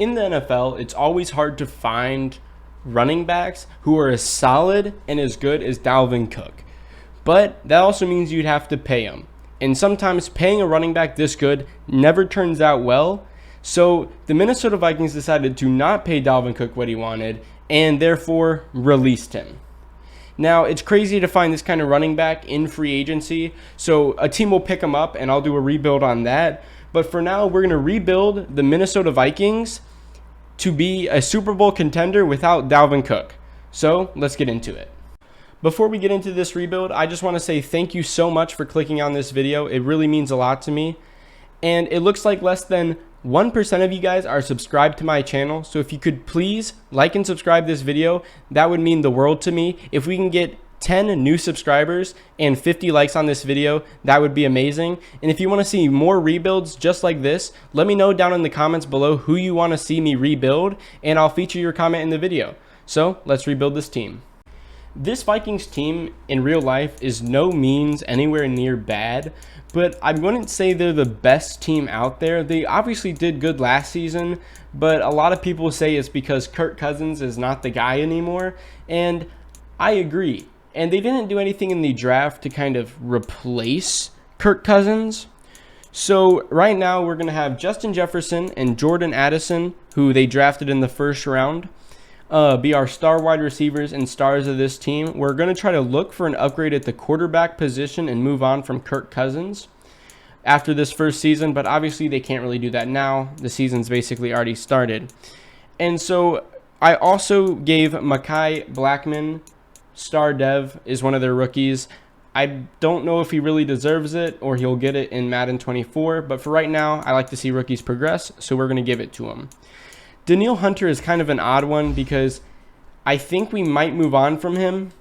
In the NFL, it's always hard to find running backs who are as solid and as good as Dalvin Cook. But that also means you'd have to pay him. And sometimes paying a running back this good never turns out well. So the Minnesota Vikings decided to not pay Dalvin Cook what he wanted and therefore released him. Now, it's crazy to find this kind of running back in free agency. So a team will pick him up and I'll do a rebuild on that. But for now, we're going to rebuild the Minnesota Vikings to be a Super Bowl contender without Dalvin Cook. So let's get into it. Before we get into this rebuild, I just want to say thank you so much for clicking on this video. It really means a lot to me. And it looks like less than 1% of you guys are subscribed to my channel. So if you could please like and subscribe this video, that would mean the world to me. If we can get 10 new subscribers and 50 likes on this video, that would be amazing. And if you want to see more rebuilds just like this, let me know down in the comments below who you want to see me rebuild, and I'll feature your comment in the video. So let's rebuild this team. This Vikings team in real life is no means anywhere near bad, but I wouldn't say they're the best team out there. They obviously did good last season, but a lot of people say it's because Kirk Cousins is not the guy anymore, and I agree. And they didn't do anything in the draft to kind of replace Kirk Cousins. So right now we're going to have Justin Jefferson and Jordan Addison, who they drafted in the first round, be our star wide receivers and stars of this team. We're going to try to look for an upgrade at the quarterback position and move on from Kirk Cousins after this first season. But obviously they can't really do that now. The season's basically already started. And so I also gave Mekhi Blackmon, star dev, is one of their rookies. I don't know if he really deserves it or he'll get it in Madden 24, but for right now, I like to see rookies progress, so we're going to give it to him. Danielle Hunter is kind of an odd one because I think we might move on from him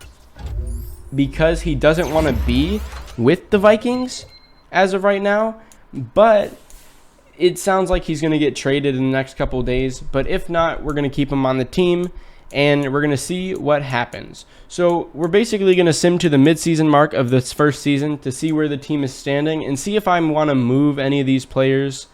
because he doesn't want to be with the Vikings as of right now, but it sounds like he's going to get traded in the next couple of days. But if not, we're going to keep him on the team and we're going to see what happens. So we're basically going to sim to the midseason mark of this first season to see where the team is standing and see if I want to move any of these players.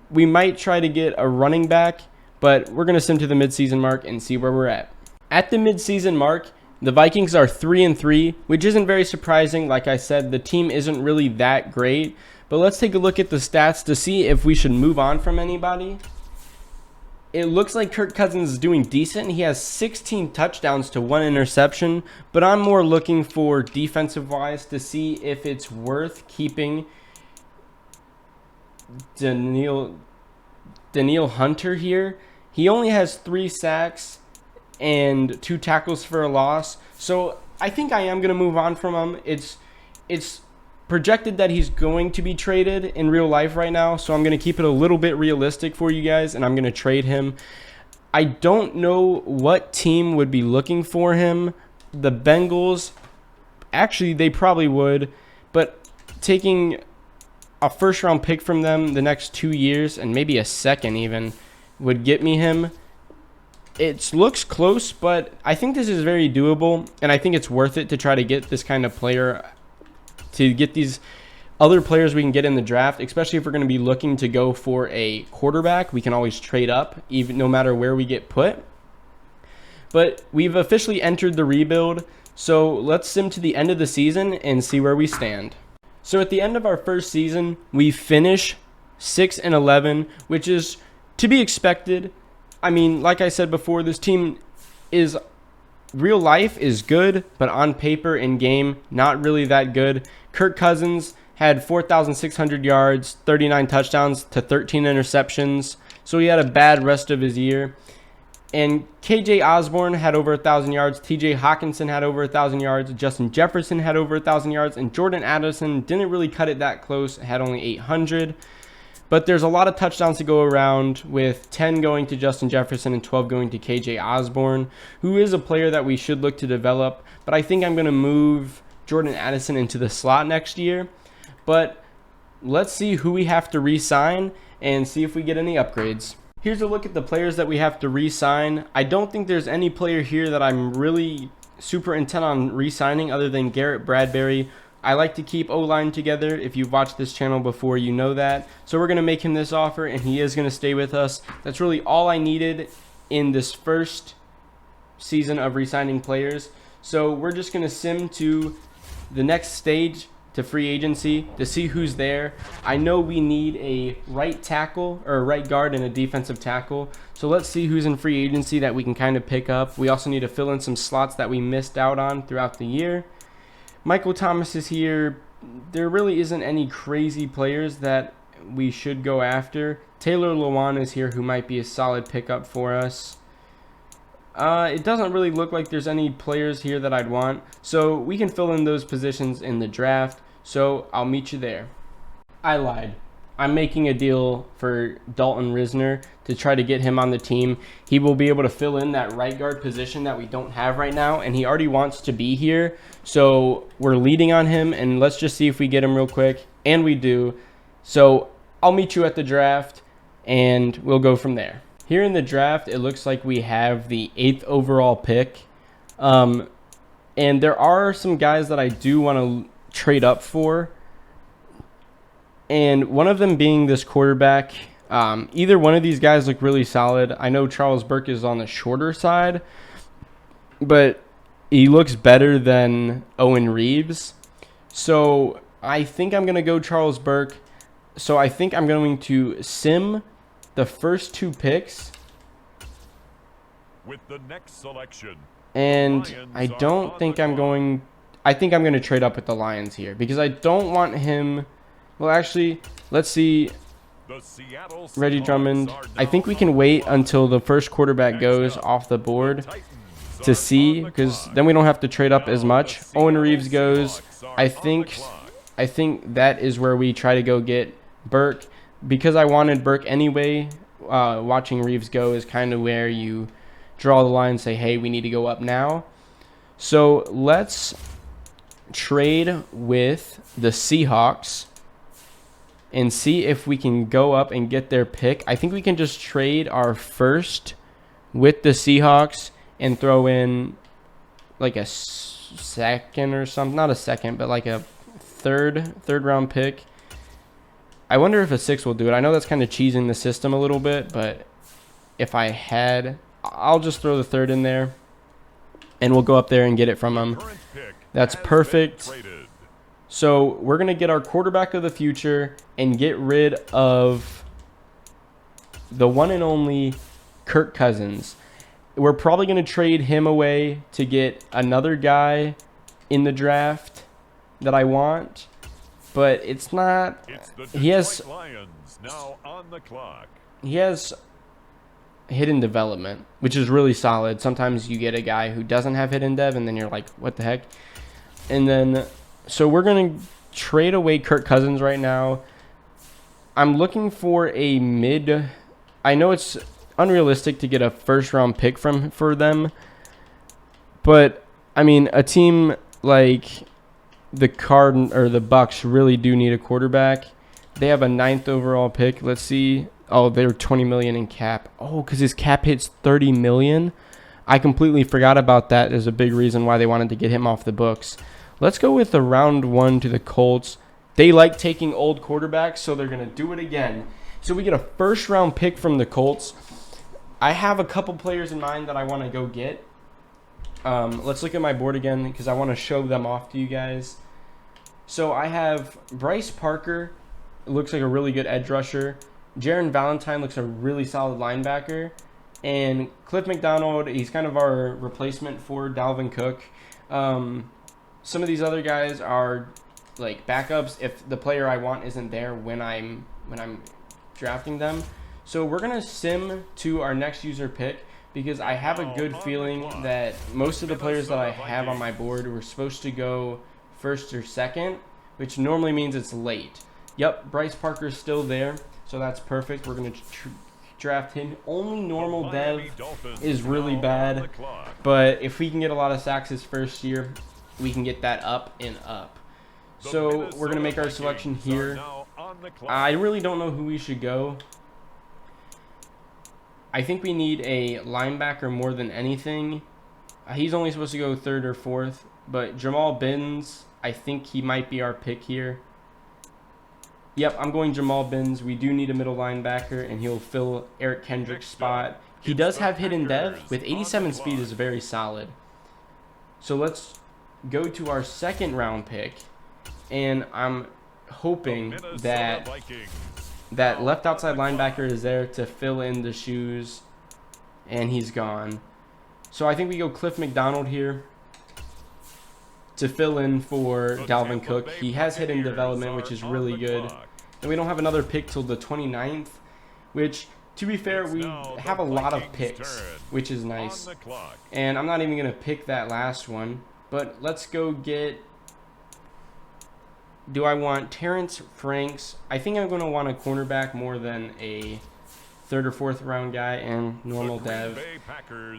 We might try to get a running back, but we're going to sim to the midseason mark and see where we're at. At the midseason mark, the Vikings are 3-3, which isn't very surprising. Like I said, the team isn't really that great, but let's take a look at the stats to see if we should move on from anybody. It looks like Kirk Cousins is doing decent. He has 16 touchdowns to 1 interception, but I'm more looking for defensive-wise to see if it's worth keeping Danielle Hunter here. He only has 3 sacks and 2 tackles for a loss, so I think I am going to move on from him. It's projected that he's going to be traded in real life right now, so I'm going to keep it a little bit realistic for you guys, and I'm going to trade him. I don't know what team would be looking for him. The Bengals, actually, they probably would, but taking a first-round pick from them the next 2 years, and maybe a second even, would get me him. It looks close, but I think this is very doable, and I think it's worth it to try to get this kind of player, to get these other players we can get in the draft, especially if we're going to be looking to go for a quarterback. We can always trade up, even no matter where we get put. But we've officially entered the rebuild, so let's sim to the end of the season and see where we stand. So at the end of our first season, we finish 6-11, which is to be expected. I mean, like I said before, this team is real life is good, but on paper in game, not really that good. Kirk Cousins had 4,600 yards, 39 touchdowns to 13 interceptions. So he had a bad rest of his year. And KJ Osborne had over 1,000 yards. TJ Hawkinson had over 1,000 yards. Justin Jefferson had over 1,000 yards. And Jordan Addison didn't really cut it that close, had only 800. But there's a lot of touchdowns to go around, with 10 going to Justin Jefferson and 12 going to KJ Osborne, who is a player that we should look to develop. But I think I'm going to move Jordan Addison into the slot next year. But let's see who we have to re-sign and see if we get any upgrades. Here's a look at the players that we have to re-sign. I don't think there's any player here that I'm really super intent on re-signing other than Garrett Bradbury. I like to keep O-line together. If you've watched this channel before, you know that. So we're going to make him this offer, and he is going to stay with us. That's really all I needed in this first season of re-signing players. So we're just going to sim to the next stage, to free agency, to see who's there. I know we need a right tackle or a right guard and a defensive tackle. So let's see who's in free agency that we can kind of pick up. We also need to fill in some slots that we missed out on throughout the year. Michael Thomas is here. There really isn't any crazy players that we should go after. Taylor Lewan is here, who might be a solid pickup for us. It doesn't really look like there's any players here that I'd want. So we can fill in those positions in the draft. So I'll meet you there. I lied. I'm making a deal for Dalton Risner to try to get him on the team. He will be able to fill in that right guard position that we don't have right now, and he already wants to be here. So we're leading on him, and let's just see if we get him real quick. And we do. So I'll meet you at the draft, and we'll go from there. Here in the draft, it looks like we have the 8th overall pick. And there are some guys that I do want to trade up for. And one of them being this quarterback. Either one of these guys look really solid. I know Charles Burke is on the shorter side, but he looks better than Owen Reeves. So I think I'm going to go Charles Burke. So I think I'm going to sim the first 2 picks. With the next selection. And I don't think I'm going... I think I'm going to trade up with the Lions here because I don't want him... Well, actually, let's see. Reggie Drummond. I think we can wait until the first quarterback goes off the board to see, because then we don't have to trade up as much. Owen Reeves goes. I think that is where we try to go get Burke, because I wanted Burke anyway. Watching Reeves go is kind of where you draw the line and say, hey, we need to go up now. So let's trade with the Seahawks and see if we can go up and get their pick. I think we can just trade our first with the Seahawks and throw in like a second or something. Not a second, but like a third round pick. I wonder if a 6 will do it. I know that's kind of cheesing the system a little bit, but if I had, I'll just throw the 3rd in there and we'll go up there and get it from them. That's perfect. So we're going to get our quarterback of the future and get rid of the one and only Kirk Cousins. We're probably going to trade him away to get another guy in the draft that I want. But it's not... He has hidden development, which is really solid. Sometimes you get a guy who doesn't have hidden dev, and then you're like, what the heck? And then... So we're going to trade away Kirk Cousins right now. I'm looking for a mid. I know it's unrealistic to get a first-round pick for them. But, I mean, a team like the Bucks really do need a quarterback. They have a 9th overall pick. Let's see. Oh, they're $20 million in cap. Oh, because his cap hits $30 million. I completely forgot about that as a big reason why they wanted to get him off the books. Let's go with the round 1 to the Colts. They like taking old quarterbacks, so they're going to do it again. So we get a first-round pick from the Colts. I have a couple players in mind that I want to go get. Let's look at my board again because I want to show them off to you guys. So I have Bryce Parker. It looks like a really good edge rusher. Jaron Valentine looks a really solid linebacker. And Cliff McDonald, he's kind of our replacement for Dalvin Cook. Some of these other guys are like backups if the player I want isn't there when I'm drafting them. So we're gonna sim to our next user pick because I have a good feeling that most of the players that I have on my board were supposed to go 1st or 2nd, which normally means it's late. Yep, Bryce Parker's still there, so that's perfect. We're gonna draft him. Only normal dev is really bad, but if we can get a lot of sacks his first year, we can get that up and up. So we're going to make our selection here. I really don't know who we should go. I think we need a linebacker more than anything. He's only supposed to go 3rd or 4th, but Jamal Binns, I think he might be our pick here. Yep, I'm going Jamal Binns. We do need a middle linebacker, and he'll fill Eric Kendrick's spot. He does have hidden dev. With 87 speed is very solid. So let's go to our second round pick, and I'm hoping that that left outside linebacker is there to fill in the shoes, and he's gone. So I think we go Cliff McDonald here to fill in for Dalvin Cook. He has hidden development, which is really good. And we don't have another pick till the 29th, which, to be fair, we have a lot of picks, which is nice. And I'm not even going to pick that last one, but let's go get... Do I want Terrence Franks? I think I'm going to want a cornerback more than a third or fourth round guy and normal dev.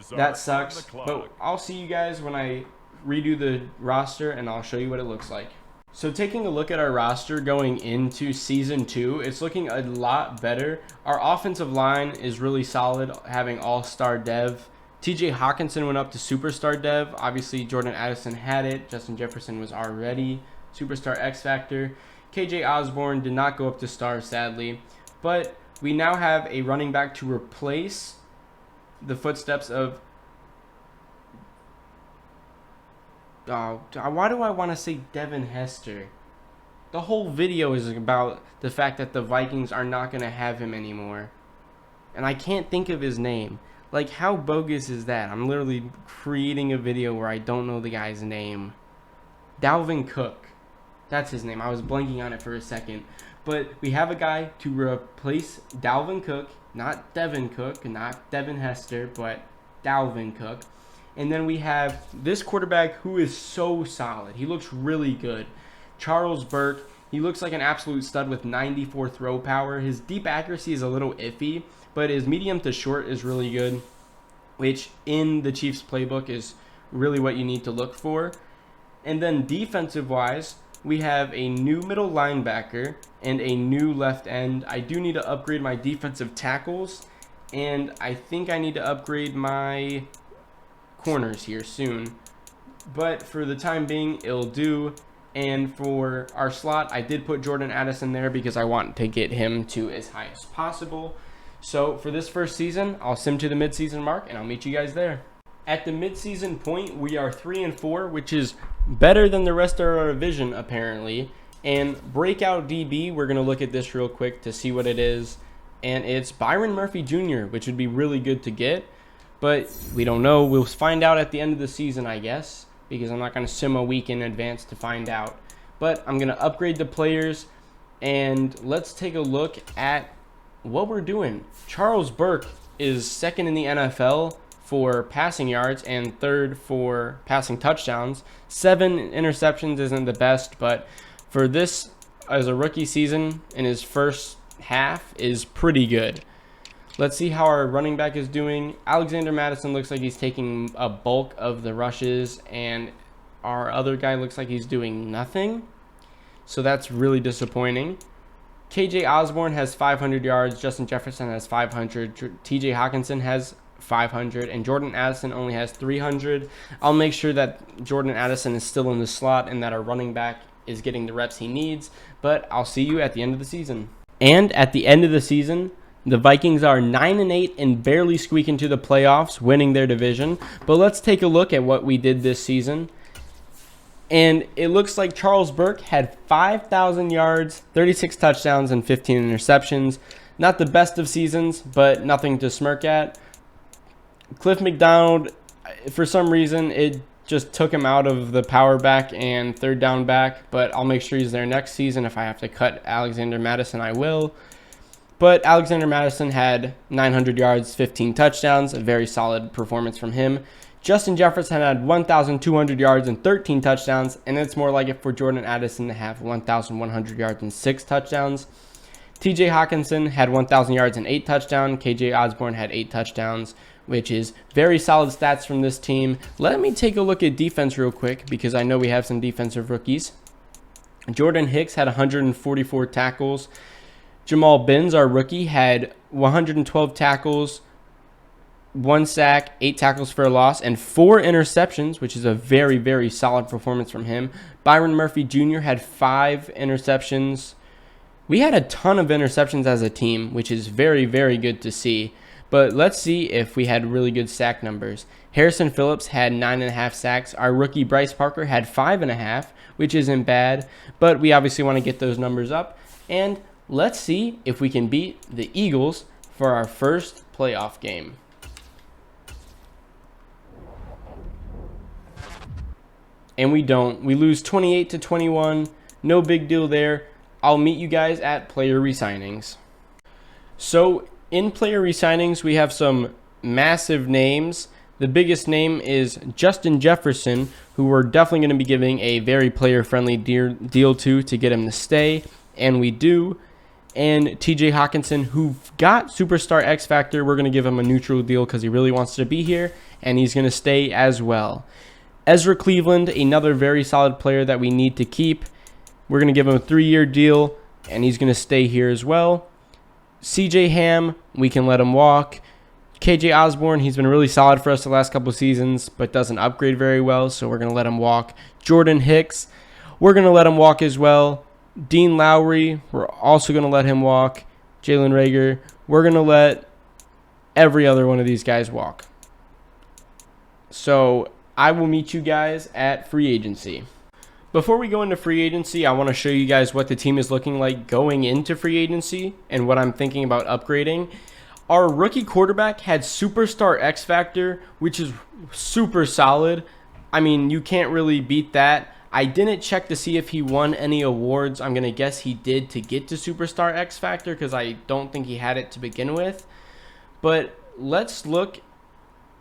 That sucks, but I'll see you guys when I redo the roster, and I'll show you what it looks like. So taking a look at our roster going into season 2, it's looking a lot better. Our offensive line is really solid, having all-star dev. TJ Hawkinson went up to superstar dev. Obviously Jordan Addison had it. Justin Jefferson was already superstar X Factor. KJ Osborne did not go up to star, sadly, but we now have a running back to replace the footsteps of why do I want to say Devin Hester? The whole video is about the fact that the Vikings are not going to have him anymore. And I can't think of his name. Like, how bogus is that? I'm literally creating a video where I don't know the guy's name. Dalvin Cook. That's his name. I was blanking on it for a second. But we have a guy to replace Dalvin Cook. Not Devin Cook, not Devin Hester, but Dalvin Cook. And then we have this quarterback who is so solid. He looks really good. Charles Burke. He looks like an absolute stud with 94 throw power. His deep accuracy is a little iffy, but his medium to short is really good, which in the Chiefs playbook is really what you need to look for. And then defensive-wise, we have a new middle linebacker and a new left end. I do need to upgrade my defensive tackles, and I think I need to upgrade my corners here soon, but for the time being it'll do. And for our slot, I did put Jordan Addison there because I want to get him to as high as possible. So for this first season, I'll sim to the midseason mark, and I'll meet you guys there. At the midseason point, we are 3-4, which is better than the rest of our division apparently. And breakout DB, we're going to look at this real quick to see what it is, and it's Byron Murphy Jr., which would be really good to get. But we don't know. We'll find out at the end of the season, I guess, because I'm not going to sim a week in advance to find out. But I'm going to upgrade the players, and let's take a look at what we're doing. Charles Burke is second in the NFL for passing yards and third for passing touchdowns. 7 interceptions isn't the best, but for this as a rookie season in his first half is pretty good. Let's see how our running back is doing. Alexander Madison looks like he's taking a bulk of the rushes, and our other guy looks like he's doing nothing. So that's really disappointing. KJ Osborne has 500 yards. Justin Jefferson has 500. TJ Hawkinson has 500. And Jordan Addison only has 300. I'll make sure that Jordan Addison is still in the slot and that our running back is getting the reps he needs. But I'll see you at the end of the season. And at the end of the season, the Vikings are 9-8 and barely squeak into the playoffs, winning their division. But let's take a look at what we did this season. And it looks like Charles Burke had 5,000 yards, 36 touchdowns, and 15 interceptions. Not the best of seasons, but nothing to smirk at. Cliff McDonald, for some reason, it just took him out of the power back and third down back. But I'll make sure he's there next season. If I have to cut Alexander Madison, I will. But Alexander Madison had 900 yards, 15 touchdowns, a very solid performance from him. Justin Jefferson had 1,200 yards and 13 touchdowns, and it's more like it for Jordan Addison to have 1,100 yards and 6 touchdowns. TJ Hawkinson had 1,000 yards and 8 touchdowns. KJ Osborne had 8 touchdowns, which is very solid stats from this team. Let me take a look at defense real quick because I know we have some defensive rookies. Jordan Hicks had 144 tackles. Jamal Binns, our rookie, had 112 tackles. 1 sack, 8 tackles for a loss, and 4 interceptions, which is a very, very solid performance from him. Byron Murphy Jr. had 5 interceptions. We had a ton of interceptions as a team, which is very, very good to see. But let's see if we had really good sack numbers. Harrison Phillips had 9.5 sacks. Our rookie Bryce Parker had 5.5, which isn't bad. But we obviously want to get those numbers up. And let's see if we can beat the Eagles for our first playoff game. And we don't. We lose 28-21. No big deal there. I'll meet you guys at player resignings. So in player resignings, we have some massive names. The biggest name is Justin Jefferson, who we're definitely going to be giving a very player-friendly deal to get him to stay, and we do. And TJ Hawkinson, who got Superstar X Factor, we're going to give him a neutral deal because he really wants to be here, and he's going to stay as well. Ezra Cleveland, another very solid player that we need to keep. We're going to give him a 3-year deal, and he's going to stay here as well. CJ Ham, we can let him walk. KJ Osborne, he's been really solid for us the last couple of seasons, but doesn't upgrade very well, so we're going to let him walk. Jordan Hicks, we're going to let him walk as well. Dean Lowry, we're also going to let him walk. Jalen Reagor, we're going to let every other one of these guys walk. So I will meet you guys at free agency. Before we go into free agency, I want to show you guys what the team is looking like going into free agency and what I'm thinking about upgrading. Our rookie quarterback had Superstar X Factor, which is super solid. I mean, you can't really beat that. I didn't check to see if he won any awards. I'm going to guess he did to get to Superstar X Factor because I don't think he had it to begin with. But let's look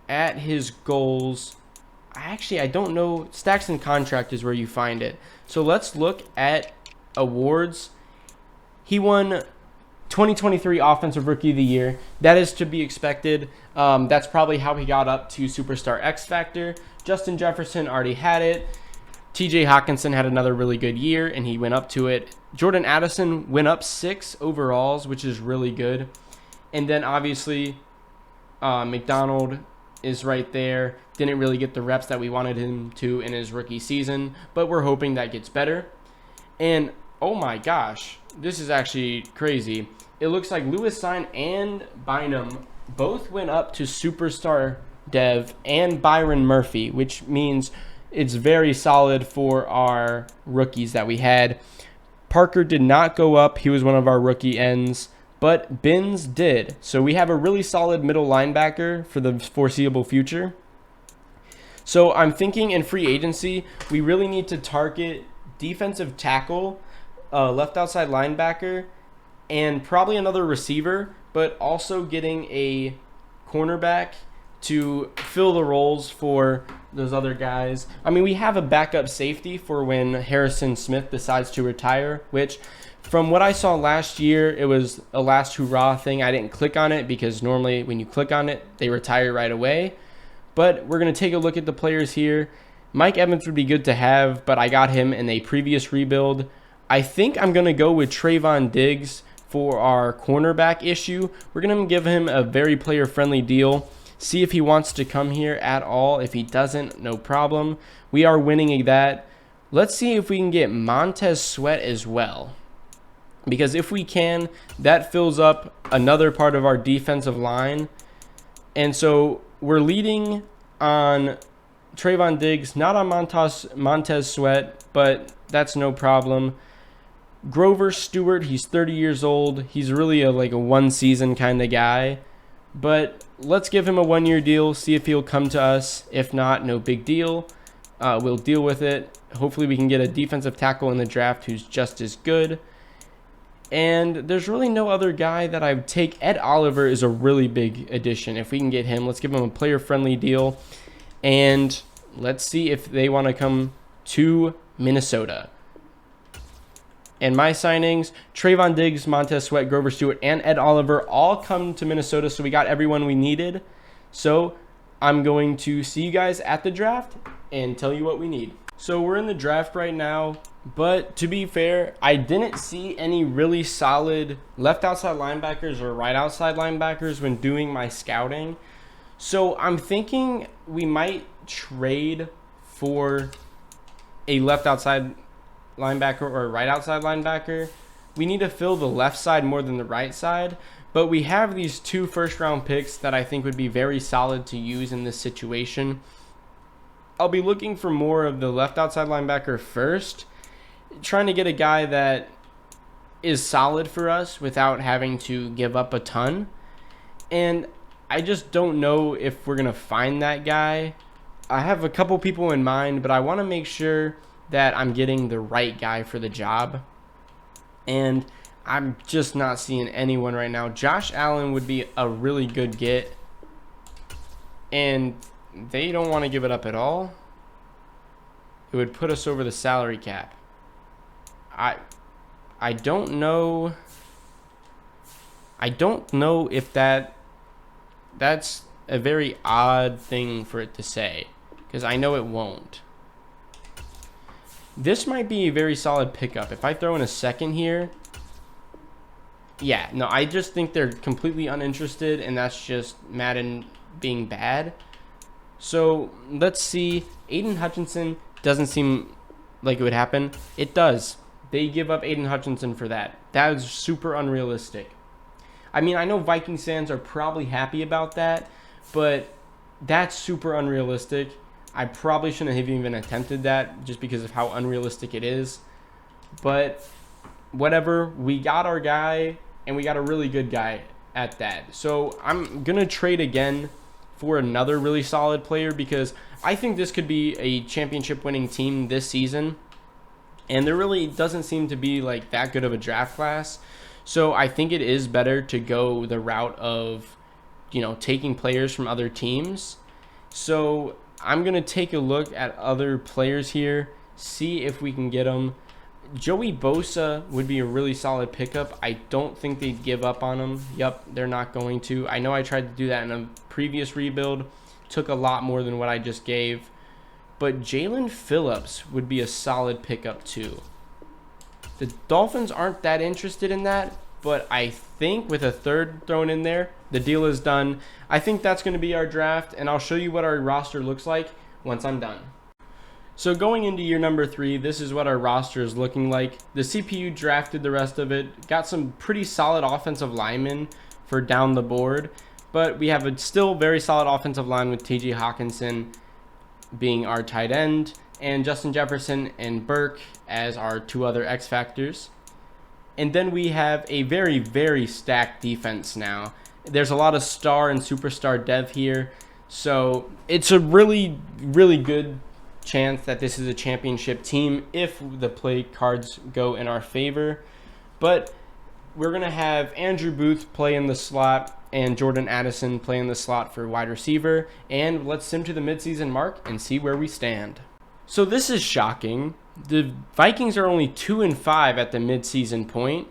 at his goals. I don't know. Stacks and contract is where you find it. So let's look at awards. He won 2023 Offensive Rookie of the Year. That is to be expected. That's probably how he got up to Superstar X Factor. Justin Jefferson already had it. TJ Hawkinson had another really good year, and he went up to it. Jordan Addison went up 6 overalls, which is really good. And then obviously McDonald is right there. Didn't really get the reps that we wanted him to in his rookie season, but we're hoping that gets better. And oh my gosh, this is actually crazy. It looks like Lewis Sign and Bynum both went up to Superstar Dev and Byron Murphy, which means it's very solid for our rookies that we had. Parker did not go up. He was one of our rookie ends, but Binns did. So we have a really solid middle linebacker for the foreseeable future. So I'm thinking in free agency, we really need to target defensive tackle, left outside linebacker, and probably another receiver, but also getting a cornerback to fill the roles for those other guys. I mean, we have a backup safety for when Harrison Smith decides to retire, which from what I saw last year, it was a last hurrah thing. I didn't click on it because normally when you click on it, they retire right away. But we're going to take a look at the players here. Mike Evans would be good to have, but I got him in a previous rebuild. I think I'm going to go with Trayvon Diggs for our cornerback issue. We're going to give him a very player-friendly deal. See if he wants to come here at all. If he doesn't, no problem. We are winning that. Let's see if we can get Montez Sweat as well. Because if we can, that fills up another part of our defensive line. And so we're leading on Trayvon Diggs, not on Montez Sweat, but that's no problem. Grover Stewart, he's 30 years old. He's really a one-season kind of guy. But let's give him a 1-year deal, see if he'll come to us. If not, no big deal. We'll deal with it. Hopefully we can get a defensive tackle in the draft who's just as good. And there's really no other guy that I would take. Ed Oliver is a really big addition. If we can get him, let's give him a player-friendly deal. And let's see if they want to come to Minnesota. And my signings, Trayvon Diggs, Montez Sweat, Grover Stewart, and Ed Oliver all come to Minnesota. So we got everyone we needed. So I'm going to see you guys at the draft and tell you what we need. So we're in the draft right now. But to be fair, I didn't see any really solid left outside linebackers or right outside linebackers when doing my scouting. So I'm thinking we might trade for a left outside linebacker or a right outside linebacker. We need to fill the left side more than the right side, but we have these 2 first-round picks that I think would be very solid to use in this situation. I'll be looking for more of the left outside linebacker first, trying to get a guy that is solid for us without having to give up a ton. And I just don't know if we're going to find that guy. I have a couple people in mind, but I want to make sure that I'm getting the right guy for the job. And I'm just not seeing anyone right now. Josh Allen would be a really good get. And they don't want to give it up at all. It would put us over the salary cap. I don't know. I don't know if that's a very odd thing for it to say, because I know it won't. This might be a very solid pickup. If I throw in a second here, yeah, no, I just think they're completely uninterested, and that's just Madden being bad. So let's see. Aiden Hutchinson doesn't seem like it would happen. It does. They give up Aiden Hutchinson for that. That is super unrealistic. I mean, I know Vikings fans are probably happy about that, but that's super unrealistic. I probably shouldn't have even attempted that just because of how unrealistic it is. But whatever, we got our guy, and we got a really good guy at that. So I'm going to trade again for another really solid player, because I think this could be a championship winning team this season. And there really doesn't seem to be like that good of a draft class. So I think it is better to go the route of, taking players from other teams. So I'm going to take a look at other players here, see if we can get them. Joey Bosa would be a really solid pickup. I don't think they'd give up on him. Yep, they're not going to. I know I tried to do that in a previous rebuild. Took a lot more than what I just gave. But Jalen Phillips would be a solid pickup too. The Dolphins aren't that interested in that, but I think with a third thrown in there, the deal is done. I think that's going to be our draft, and I'll show you what our roster looks like once I'm done. So going into year number 3, this is what our roster is looking like. The CPU drafted the rest of it, got some pretty solid offensive linemen for down the board, but we have a still very solid offensive line with T.J. Hawkinson being our tight end, and Justin Jefferson and Burke as our 2 other X factors. And then we have a very, very stacked defense now. There's a lot of star and superstar dev here, so it's a really, really good chance that this is a championship team if the play cards go in our favor. But we're going to have Andrew Booth play in the slot and Jordan Addison play in the slot for wide receiver. And let's sim to the midseason mark and see where we stand. So this is shocking. The Vikings are only 2-5 at the midseason point,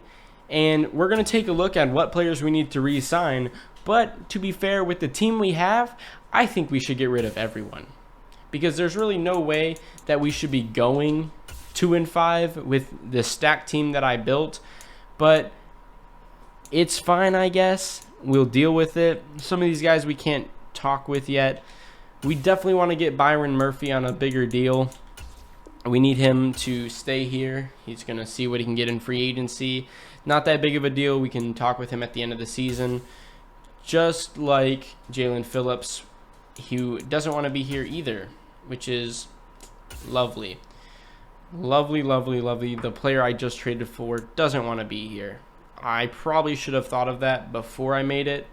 and we're going to take a look at what players we need to re-sign. But to be fair, with the team we have, I think we should get rid of everyone, because there's really no way that we should be going 2-5 with the stacked team that I built. But it's fine, I guess. We'll deal with it. Some of these guys we can't talk with yet. We definitely want to get Byron Murphy on a bigger deal. We need him to stay here. He's going to see what he can get in free agency. Not that big of a deal. We can talk with him at the end of the season. Just like Jalen Phillips, who doesn't want to be here either, which is lovely. Lovely, lovely, lovely. The player I just traded for doesn't want to be here. I probably should have thought of that before I made it,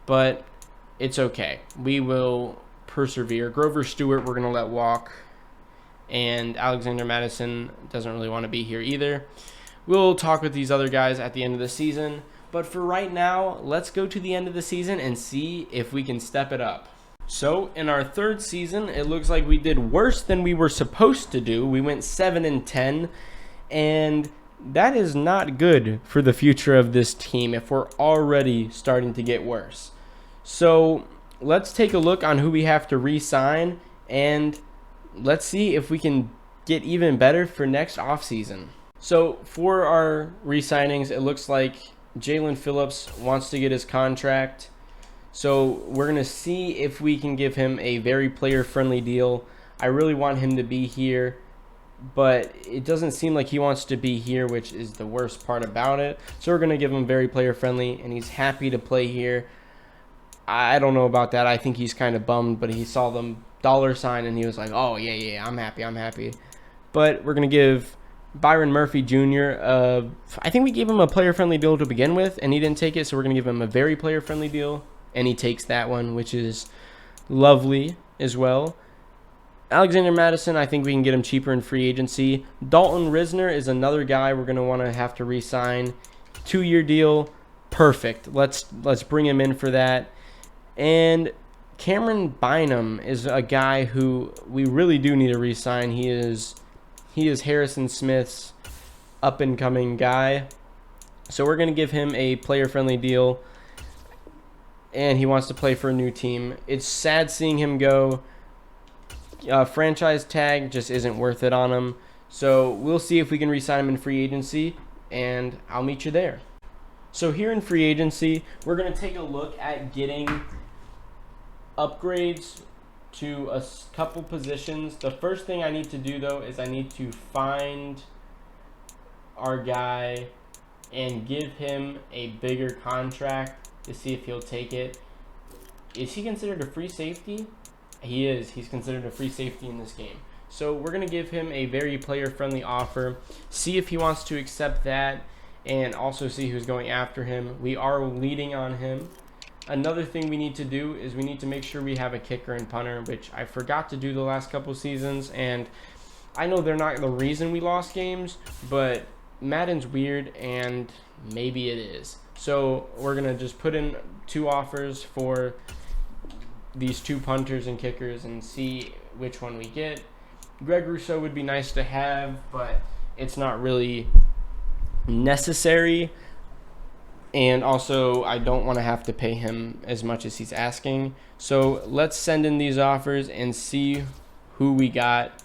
but it's okay. We will persevere. Grover Stewart, we're going to let walk. And Alexander Madison doesn't really want to be here either. We'll talk with these other guys at the end of the season. But for right now, let's go to the end of the season and see if we can step it up. So in our 3rd season, it looks like we did worse than we were supposed to do. We went 7-10, and that is not good for the future of this team if we're already starting to get worse. So let's take a look on who we have to re-sign, and let's see if we can get even better for next offseason. So for our re-signings, it looks like Jalen Phillips wants to get his contract. So we're going to see if we can give him a very player-friendly deal. I really want him to be here, but it doesn't seem like he wants to be here, which is the worst part about it. So we're going to give him very player-friendly, and he's happy to play here. I don't know about that. I think he's kind of bummed, but he saw the $sign, and he was like, oh, yeah, I'm happy. But we're going to give Byron Murphy Jr. I think we gave him a player-friendly deal to begin with, and he didn't take it, so we're going to give him a very player-friendly deal, and he takes that one, which is lovely as well. Alexander Madison, I think we can get him cheaper in free agency. Dalton Risner is another guy we're going to want to have to re-sign. 2-year deal, perfect. Let's bring him in for that. And Cameron Bynum is a guy who we really do need to re-sign. He is Harrison Smith's up-and-coming guy. So we're going to give him a player-friendly deal, and he wants to play for a new team. It's sad seeing him go. Franchise tag just isn't worth it on him. So we'll see if we can re-sign him in free agency, and I'll meet you there. So here in free agency, we're going to take a look at getting upgrades to a couple positions. The first thing I need to do, though, is I need to find our guy and give him a bigger contract to see if he'll take it. Is he considered a free safety? He is. He's considered a free safety in this game. So we're going to give him a very player-friendly offer, see if he wants to accept that, and also see who's going after him. We are leading on him. Another thing we need to do is we need to make sure we have a kicker and punter, which I forgot to do the last couple seasons, and I know they're not the reason we lost games, but Madden's weird, and maybe it is. So we're going to just put in 2 offers for these 2 punters and kickers and see which one we get. Greg Rousseau would be nice to have, but it's not really necessary. And also, I don't want to have to pay him as much as he's asking. So let's send in these offers and see who we got.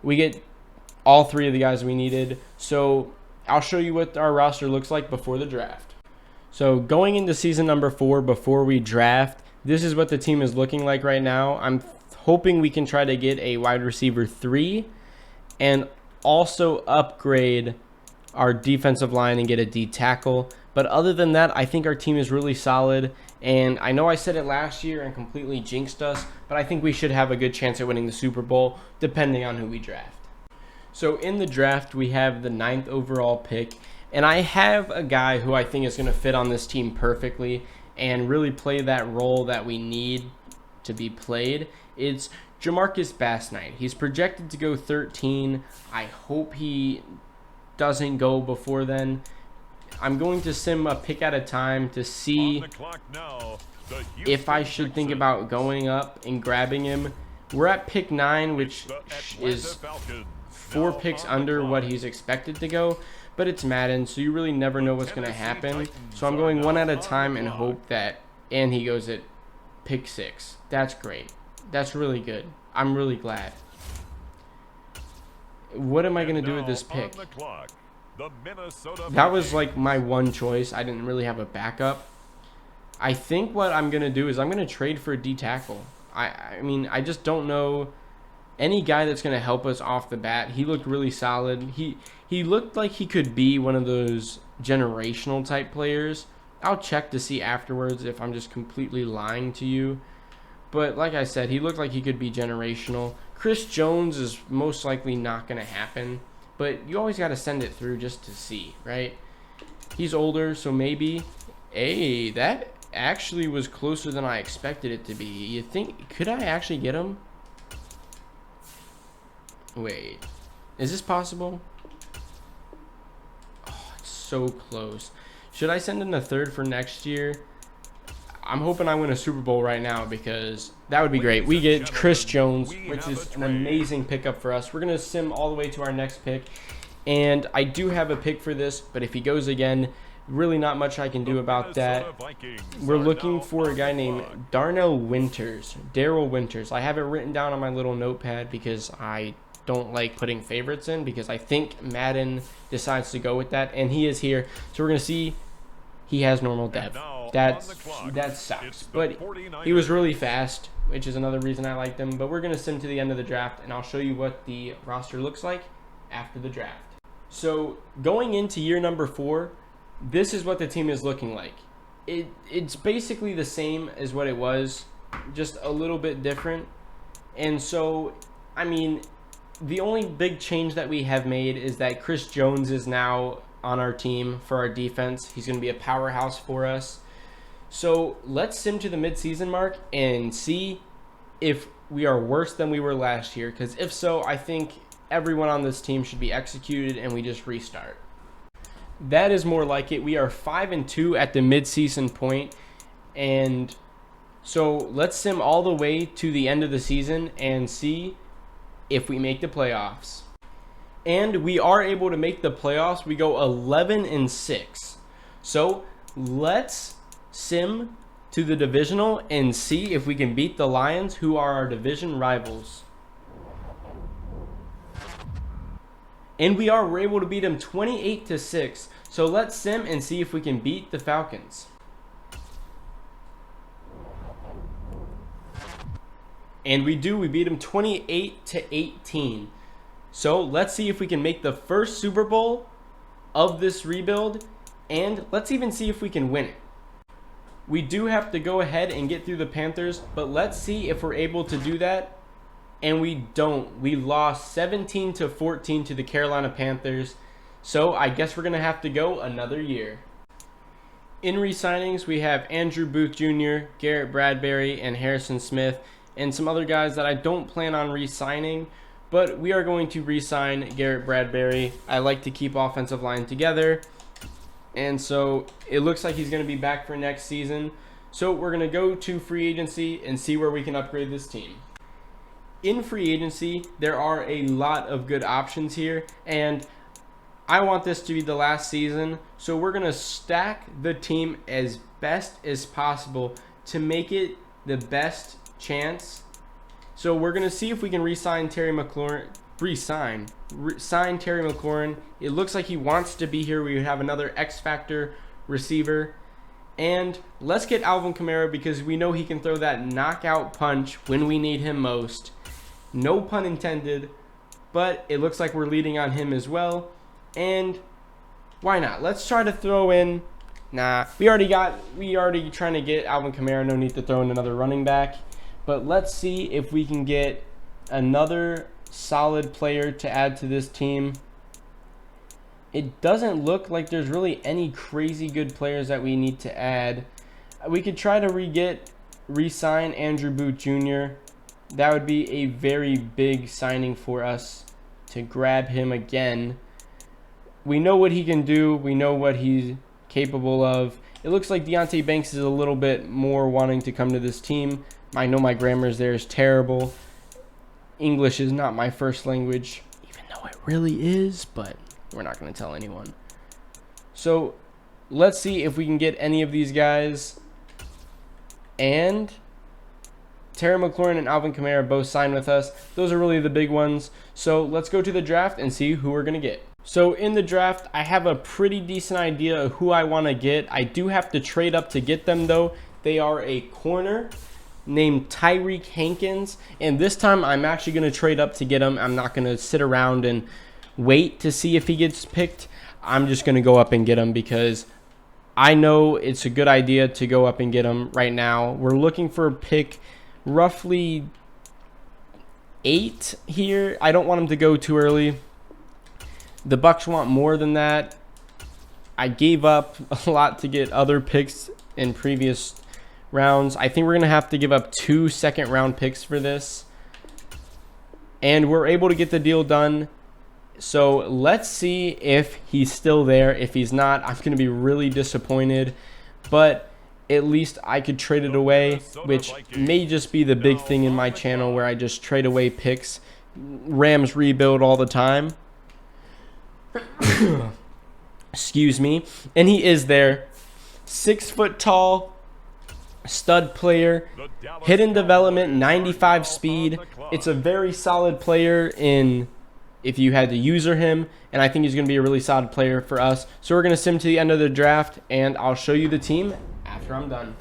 We get all 3 of the guys we needed. So I'll show you what our roster looks like before the draft. So going into season number 4, before we draft, this is what the team is looking like right now. I'm hoping we can try to get a wide receiver 3 and also upgrade our defensive line and get a D tackle. But other than that, I think our team is really solid. And I know I said it last year and completely jinxed us, but I think we should have a good chance at winning the Super Bowl, depending on who we draft. So in the draft, we have the 9th overall pick. And I have a guy who I think is going to fit on this team perfectly and really play that role that we need to be played. It's Jamarcus Bass-Knight. He's projected to go 13. I hope he doesn't go before then. I'm going to sim a pick at a time to see if I should think about going up and grabbing him. We're at pick 9, which is 4 picks under what he's expected to go, but it's Madden, so you really never know what's going to happen. So I'm going one at a time and hope that, and he goes at pick 6. That's great. That's really good. I'm really glad. What am I going to do with this pick? That was like my one choice. I didn't really have a backup. I think what I'm going to do is I'm going to trade for a D tackle. I mean, I just don't know any guy that's going to help us off the bat. He looked really solid. He looked like he could be one of those generational type players. I'll check to see afterwards if I'm just completely lying to you. But like I said, he looked like he could be generational. Chris Jones is most likely not going to happen. But you always got to send it through just to see, right? He's older, so maybe. Hey, that actually was closer than I expected it to be. You think, could I actually get him? Wait, is this possible? Oh, it's so close. Should I send in a 3rd for next year? I'm hoping I win a Super Bowl right now because that would be great. We get Chris Jones, which is an amazing pickup for us. We're going to sim all the way to our next pick. And I do have a pick for this, but if he goes again, really not much I can do about that. We're looking for a guy named Darrell Winters. I have it written down on my little notepad because I don't like putting favorites in because I think Madden decides to go with that. And he is here. So we're going to see he has normal depth. that sucks. But he was really fast, which is another reason I liked him. But we're going to sim to the end of the draft, and I'll show you what the roster looks like after the draft. So going into year number 4, this is what the team is looking like. It's basically the same as what it was, just a little bit different. And so, I mean, the only big change that we have made is that Chris Jones is now on our team for our defense. He's going to be a powerhouse for us. So let's sim to the midseason mark and see if we are worse than we were last year. Because if so, I think everyone on this team should be executed and we just restart. That is more like it. We are 5-2 at the midseason point, and so let's sim all the way to the end of the season and see if we make the playoffs. And we are able to make the playoffs. We go 11-6. So let's sim to the divisional and see if we can beat the Lions, who are our division rivals. And we're able to beat them 28-6. So let's sim and see if we can beat the Falcons. And we do. We beat them 28-18. So let's see if we can make the first Super Bowl of this rebuild. And let's even see if we can win it. We do have to go ahead and get through the Panthers, but let's see if we're able to do that. And we don't. We lost 17-14 to the Carolina Panthers. So I guess we're going to have to go another year. In re-signings, we have Andrew Booth Jr., Garrett Bradbury, and Harrison Smith, and some other guys that I don't plan on re-signing, but we are going to re-sign Garrett Bradbury. I like to keep offensive line together, and so it looks like he's going to be back for next season. So we're going to go to free agency and see where we can upgrade this team. In free agency, there are a lot of good options here, and I want this to be the last season, so we're going to stack the team as best as possible to make it the best chance. So we're going to see if we can re-sign Terry McLaurin. Sign Terry McLaurin. It looks like he wants to be here. We have another X-Factor receiver. And let's get Alvin Kamara because we know he can throw that knockout punch when we need him most. No pun intended, but it looks like we're leading on him as well. And why not? Let's try to throw in. Nah, we already trying to get Alvin Kamara. No need to throw in another running back. But let's see if we can get another solid player to add to this team. It doesn't look like there's really any crazy good players that we need to add. We could try to re-sign Andrew Booth Jr. That would be a very big signing for us to grab him again. We know what he can do. We know what he's capable of. It looks like Deonte Banks is a little bit more wanting to come to this team. I know my grammar there is terrible. English is not my first language, even though it really is, but we're not going to tell anyone. So let's see if we can get any of these guys. And Terry McLaurin and Alvin Kamara both signed with us. Those are really the big ones. So let's go to the draft and see who we're going to get. So in the draft, I have a pretty decent idea of who I want to get. I do have to trade up to get them, though. They are a corner named Tyreek Hankins, and this time I'm actually going to trade up to get him. I'm not going to sit around and wait to see if he gets picked. I'm just going to go up and get him because I know it's a good idea to go up and get him right now. We're looking for a pick roughly 8 here. I don't want him to go too early. The Bucs want more than that. I gave up a lot to get other picks in previous rounds. I think we're going to have to give up 2 second-round picks for this. And we're able to get the deal done. So let's see if he's still there. If he's not, I'm going to be really disappointed. But at least I could trade it away, which may just be the big thing in my channel where I just trade away picks. Rams rebuild all the time. Excuse me. And he is there. 6 foot tall, stud player, hidden development, 95 speed. It's a very solid player in if you had to user him, and I think he's going to be a really solid player for us. So we're going to sim to the end of the draft, and I'll show you the team after after I'm done.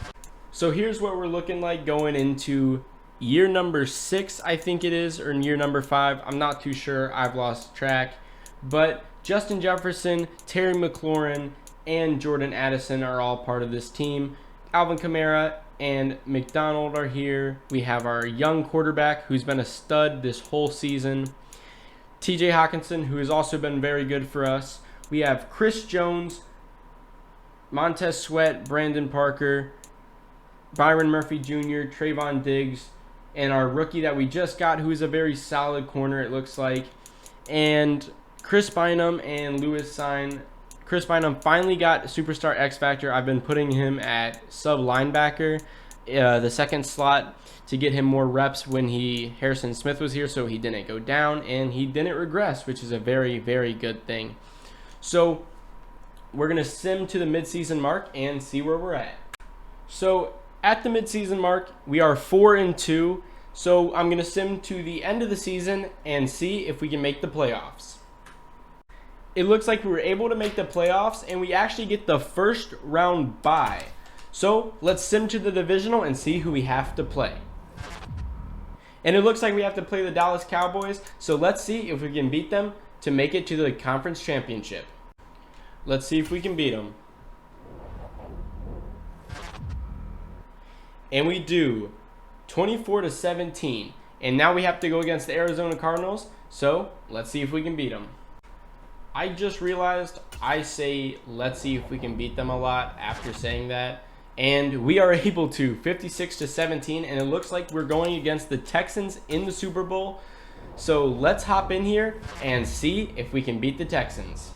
So here's what we're looking like going into year number 6, I think it is, or in year number 5. I'm not too sure. I've lost track. But Justin Jefferson, Terry McLaurin, and Jordan Addison are all part of this team. Alvin Kamara and McDonald are here. We have our young quarterback who's been a stud this whole season. TJ Hawkinson, who has also been very good for us. We have Chris Jones, Montez Sweat, Brandon Parker, Byron Murphy Jr., Trayvon Diggs, and our rookie that we just got, who is a very solid corner, it looks like. And Chris Bynum and Lewis Sign. Chris Bynum finally got Superstar X Factor. I've been putting him at sub linebacker, the second slot, to get him more reps when Harrison Smith was here, so he didn't go down and he didn't regress, which is a very, very good thing. So we're going to sim to the midseason mark and see where we're at. So at the midseason mark, we are 4-2. So I'm going to sim to the end of the season and see if we can make the playoffs. It looks like we were able to make the playoffs, and we actually get the first round bye. So let's sim to the divisional and see who we have to play. And it looks like we have to play the Dallas Cowboys. So let's see if we can beat them to make it to the conference championship. Let's see if we can beat them. And we do, 24-17. And now we have to go against the Arizona Cardinals. So let's see if we can beat them. I just realized I say let's see if we can beat them a lot after saying that. And we are able to, 56-17. And it looks like we're going against the Texans in the Super Bowl. So let's hop in here and see if we can beat the Texans.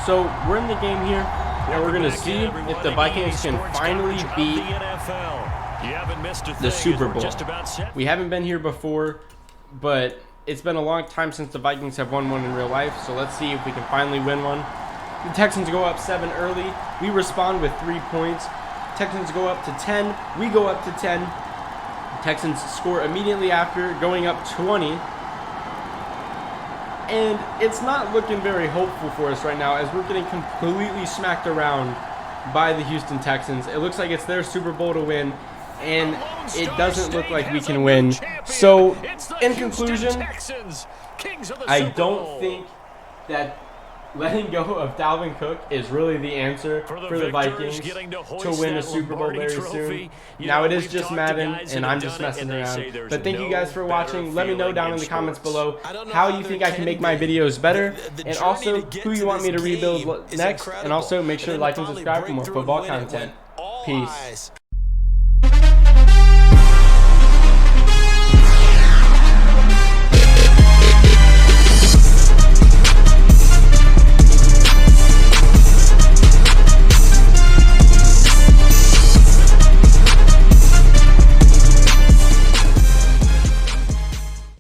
So we're in the game here, and we're going to see if the Vikings can finally beat the Super Bowl. We haven't been here before, but it's been a long time since the Vikings have won one in real life, so let's see if we can finally win one. The Texans go up 7 early. We respond with 3 points. Texans go up to 10. We go up to 10. The Texans score immediately after, going up 20. And it's not looking very hopeful for us right now, as we're getting completely smacked around by the Houston Texans. It looks like it's their Super Bowl to win, and it doesn't look like we can win. So, in conclusion, I don't think that letting go of Dalvin Cook is really the answer for the Vikings to win a Super Bowl very soon. Now, it is just Madden, and I'm just messing around. But thank you guys for watching. Let me know down in the comments below how you think I can make my videos better, and also who you want me to rebuild next. And also, make sure to like and subscribe for more football content. Peace.